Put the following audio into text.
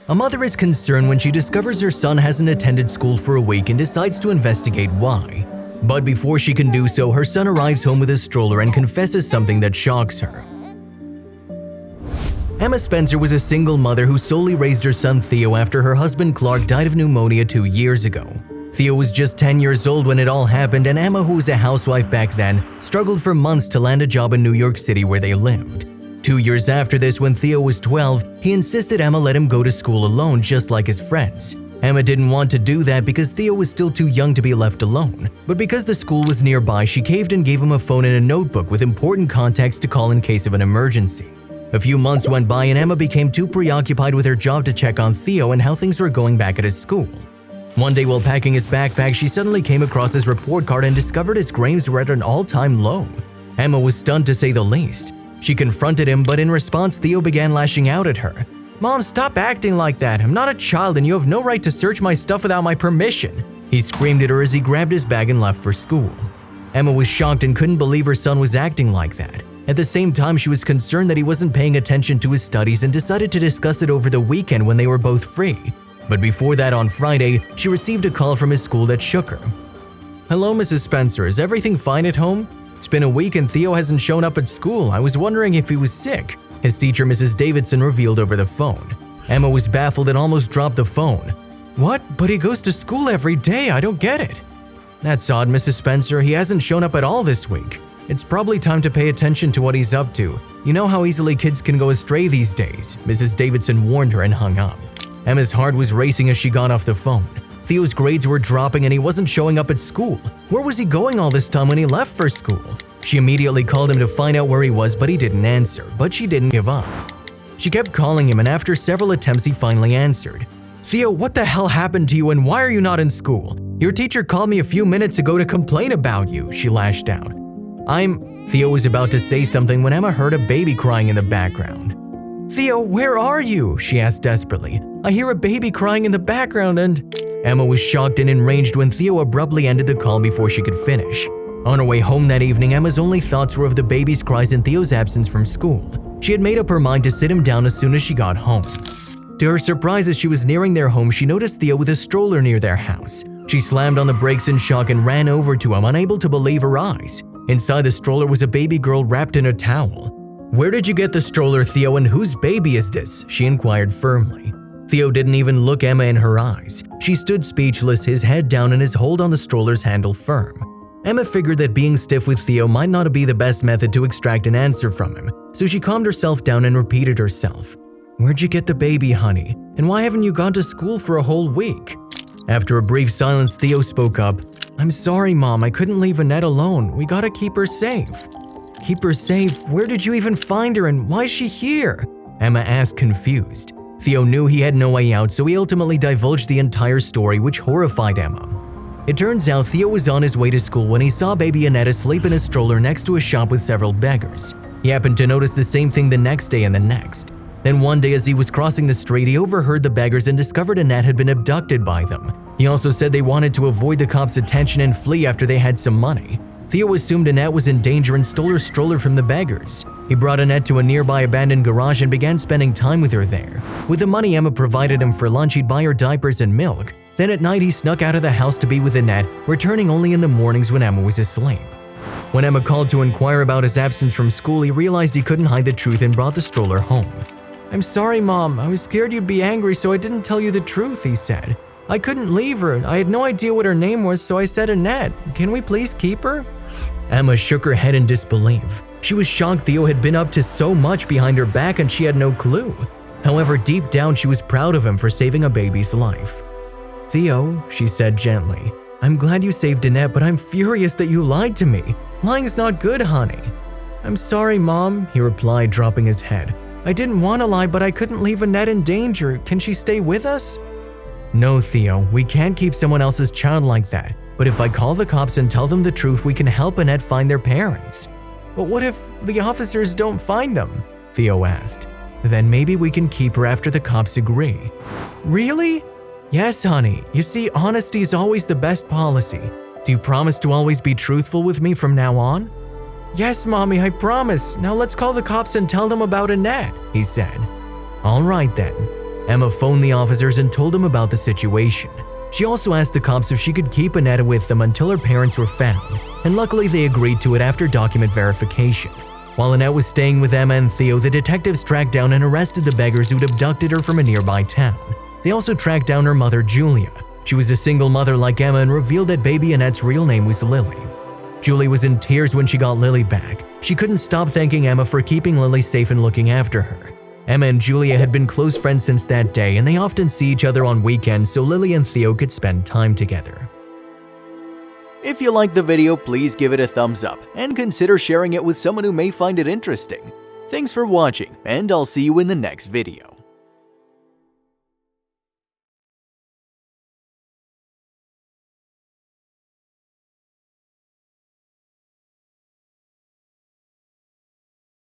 A mother is concerned when she discovers her son hasn't attended school for a week and decides to investigate why. But before she can do so, her son arrives home with a stroller and confesses something that shocks her. Emma Spencer was a single mother who solely raised her son Theo after her husband Clark died of pneumonia 2 years ago. Theo was just 10 years old when it all happened, and Emma, who was a housewife back then, struggled for months to land a job in New York City where they lived. 2 years after this, when Theo was 12, he insisted Emma let him go to school alone just like his friends. Emma didn't want to do that because Theo was still too young to be left alone, but because the school was nearby, she caved and gave him a phone and a notebook with important contacts to call in case of an emergency. A few months went by and Emma became too preoccupied with her job to check on Theo and how things were going back at his school. One day while packing his backpack, she suddenly came across his report card and discovered his grades were at an all-time low. Emma was stunned to say the least. She confronted him, but in response, Theo began lashing out at her. "Mom, stop acting like that. I'm not a child and you have no right to search my stuff without my permission," he screamed at her as he grabbed his bag and left for school. Emma was shocked and couldn't believe her son was acting like that. At the same time, she was concerned that he wasn't paying attention to his studies and decided to discuss it over the weekend when they were both free. But before that, on Friday, she received a call from his school that shook her. "Hello, Mrs. Spencer. Is everything fine at home? It's been a week and Theo hasn't shown up at school. I was wondering if he was sick," his teacher, Mrs. Davidson, revealed over the phone. Emma was baffled and almost dropped the phone. "What? But he goes to school every day. I don't get it." "That's odd, Mrs. Spencer. He hasn't shown up at all this week. It's probably time to pay attention to what he's up to. You know how easily kids can go astray these days," Mrs. Davidson warned her and hung up. Emma's heart was racing as she got off the phone. Theo's grades were dropping and he wasn't showing up at school. Where was he going all this time when he left for school? She immediately called him to find out where he was, but he didn't answer. But she didn't give up. She kept calling him, and after several attempts, he finally answered. "Theo, what the hell happened to you and why are you not in school? Your teacher called me a few minutes ago to complain about you," she lashed out. Theo was about to say something when Emma heard a baby crying in the background. "Theo, where are you?" she asked desperately. "I hear a baby crying in the background and…" Emma was shocked and enraged when Theo abruptly ended the call before she could finish. On her way home that evening, Emma's only thoughts were of the baby's cries and Theo's absence from school. She had made up her mind to sit him down as soon as she got home. To her surprise, as she was nearing their home, she noticed Theo with a stroller near their house. She slammed on the brakes in shock and ran over to him, unable to believe her eyes. Inside the stroller was a baby girl wrapped in a towel. "Where did you get the stroller, Theo, and whose baby is this?" she inquired firmly. Theo didn't even look Emma in her eyes. She stood speechless, his head down and his hold on the stroller's handle firm. Emma figured that being stiff with Theo might not be the best method to extract an answer from him, so she calmed herself down and repeated herself. "Where'd you get the baby, honey? And why haven't you gone to school for a whole week?" After a brief silence, Theo spoke up. "I'm sorry, Mom, I couldn't leave Annette alone. We gotta keep her safe." "Keep her safe? Where did you even find her and why is she here?" Emma asked, confused. Theo knew he had no way out, so he ultimately divulged the entire story, which horrified Emma. It turns out Theo was on his way to school when he saw baby Annette asleep in a stroller next to a shop with several beggars. He happened to notice the same thing the next day and the next. Then one day as he was crossing the street, he overheard the beggars and discovered Annette had been abducted by them. He also said they wanted to avoid the cops' attention and flee after they had some money. Theo assumed Annette was in danger and stole her stroller from the beggars. He brought Annette to a nearby abandoned garage and began spending time with her there. With the money Emma provided him for lunch, he'd buy her diapers and milk. Then at night, he snuck out of the house to be with Annette, returning only in the mornings when Emma was asleep. When Emma called to inquire about his absence from school, he realized he couldn't hide the truth and brought the stroller home. "I'm sorry, Mom. I was scared you'd be angry, so I didn't tell you the truth," he said. "I couldn't leave her. I had no idea what her name was, so I said Annette. Can we please keep her?" Emma shook her head in disbelief. She was shocked Theo had been up to so much behind her back and she had no clue. However, deep down she was proud of him for saving a baby's life. "Theo," she said gently, "I'm glad you saved Annette, but I'm furious that you lied to me. Lying's not good, honey." "I'm sorry, Mom," he replied, dropping his head. "I didn't want to lie, but I couldn't leave Annette in danger. Can she stay with us?" "No, Theo, we can't keep someone else's child like that. But if I call the cops and tell them the truth, we can help Annette find their parents." "But what if the officers don't find them?" Theo asked. "Then maybe we can keep her after the cops agree." "Really?" "Yes, honey. You see, honesty is always the best policy. Do you promise to always be truthful with me from now on?" "Yes, Mommy, I promise. Now let's call the cops and tell them about Annette," he said. "All right then." Emma phoned the officers and told them about the situation. She also asked the cops if she could keep Annetta with them until her parents were found, and luckily they agreed to it after document verification. While Annette was staying with Emma and Theo, the detectives tracked down and arrested the beggars who'd abducted her from a nearby town. They also tracked down her mother, Julia. She was a single mother like Emma and revealed that baby Annette's real name was Lily. Julie was in tears when she got Lily back. She couldn't stop thanking Emma for keeping Lily safe and looking after her. Emma and Julia had been close friends since that day, and they often see each other on weekends so Lily and Theo could spend time together. If you liked the video, please give it a thumbs up and consider sharing it with someone who may find it interesting. Thanks for watching, and I'll see you in the next video.